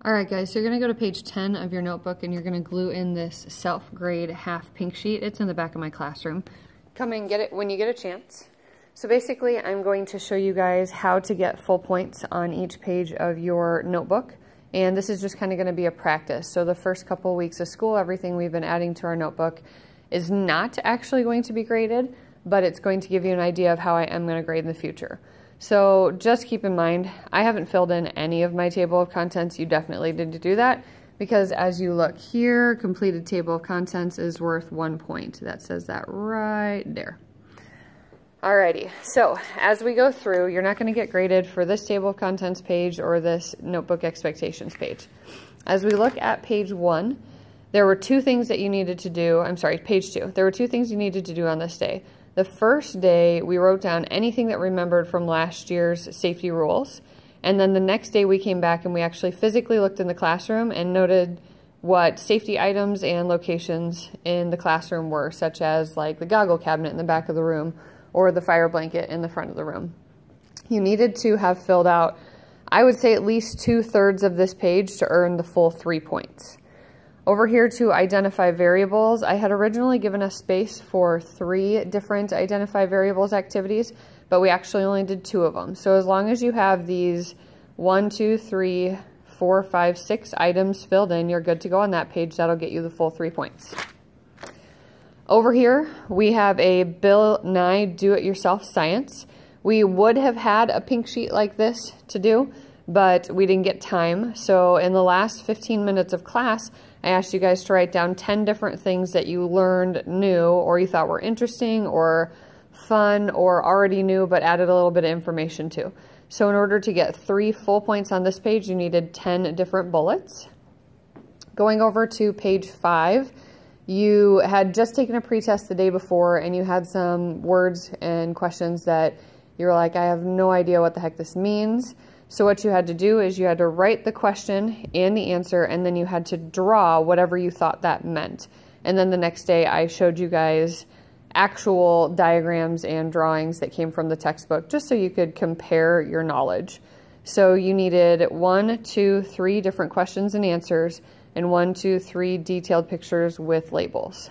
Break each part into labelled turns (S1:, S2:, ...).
S1: Alright guys, so you're going to go to page 10 of your notebook and you're going to glue in this self-grade half pink sheet. It's in the back of my classroom. Come and get it when you get a chance. So basically I'm going to show you guys how to get full points on each page of your notebook. And this is just kind of going to be a practice. So the first couple weeks of school, everything we've been adding to our notebook is not actually going to be graded, but it's going to give you an idea of how I am going to grade in the future. So just keep in mind, I haven't filled in any of my table of contents. You definitely need to do that because as you look here, completed table of contents is worth 1 point. That says that right there. Alrighty, so as we go through, you're not going to get graded for this table of contents page or this notebook expectations page. As we look at page 1, there were two things that you needed to do. I'm sorry, page 2. There were two things you needed to do on this day. The first day, we wrote down anything that remembered from last year's safety rules. And then the next day, we came back and we actually physically looked in the classroom and noted what safety items and locations in the classroom were, such as like the goggle cabinet in the back of the room or the fire blanket in the front of the room. You needed to have filled out, I would say, at least 2/3 of this page to earn the full 3 points. Over here to identify variables, I had originally given us space for 3 different identify variables activities, but we actually only did 2 of them. So as long as you have these 1, 2, 3, 4, 5, 6 items filled in, you're good to go on that page. That'll get you the full 3 points. Over here, we have a Bill Nye Do-It-Yourself Science. We would have had a pink sheet like this to do, but we didn't get time. So in the last 15 minutes of class, I asked you guys to write down 10 different things that you learned new or you thought were interesting or fun or already knew but added a little bit of information to. So in order to get 3 full points on this page, you needed 10 different bullets. Going over to page 5, you had just taken a pretest the day before and you had some words and questions that you were like, I have no idea what the heck this means. So what you had to do is you had to write the question and the answer, and then you had to draw whatever you thought that meant. And then the next day I showed you guys actual diagrams and drawings that came from the textbook, just so you could compare your knowledge. So you needed 1, 2, 3 different questions and answers, and 1, 2, 3 detailed pictures with labels.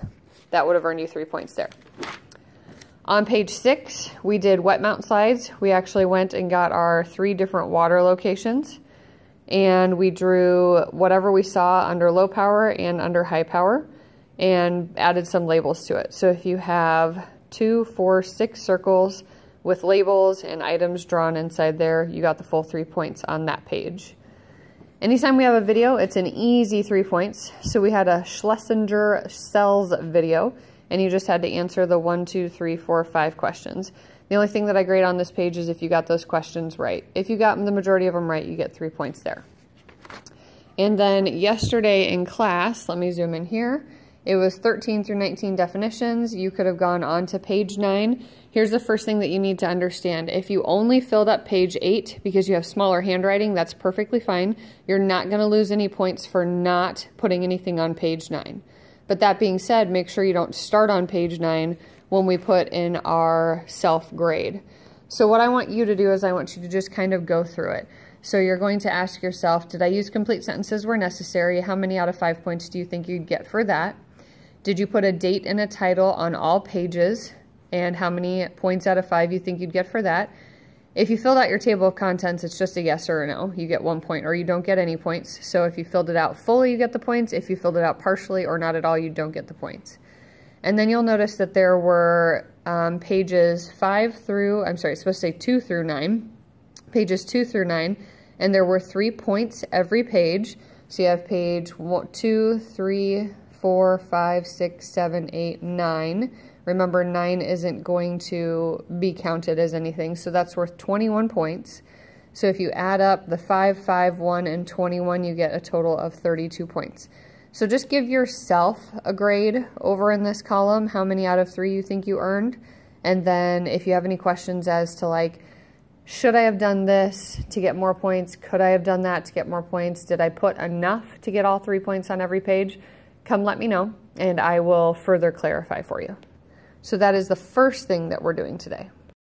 S1: That would have earned you 3 points there. On page 6, we did wet mount slides. We actually went and got our 3 different water locations, and we drew whatever we saw under low power and under high power and added some labels to it. So if you have 2, 4, 6 circles with labels and items drawn inside there, you got the full 3 points on that page. Anytime we have a video, it's an easy 3 points. So we had a Schlesinger cells video, and you just had to answer the 1, 2, 3, 4, 5 questions. The only thing that I grade on this page is if you got those questions right. If you got the majority of them right, you get 3 points there. And then yesterday in class, let me zoom in here, it was 13 through 19 definitions. You could have gone on to page 9. Here's the first thing that you need to understand. If you only filled up page 8 because you have smaller handwriting, that's perfectly fine. You're not going to lose any points for not putting anything on page 9. But that being said, make sure you don't start on page 9 when we put in our self-grade. So what I want you to do is I want you to just kind of go through it. So you're going to ask yourself, did I use complete sentences where necessary? How many out of 5 points do you think you'd get for that? Did you put a date and a title on all pages? And how many points out of 5 you think you'd get for that? If you filled out your table of contents, it's just a yes or a no. You get 1 point or you don't get any points. So if you filled it out fully, you get the points. If you filled it out partially or not at all, you don't get the points. And then you'll notice that there were pages 2 through 9, pages 2 through 9, and there were 3 points every page. So you have page 2, 3, 4, 5, 6, 7, 8, 9. Remember, 9 isn't going to be counted as anything, so that's worth 21 points. So if you add up the 5, 5, 1, and 21, you get a total of 32 points. So just give yourself a grade over in this column, how many out of 3 you think you earned. And then if you have any questions as to like, should I have done this to get more points? Could I have done that to get more points? Did I put enough to get all 3 points on every page? Come let me know, and I will further clarify for you. So that is the first thing that we're doing today.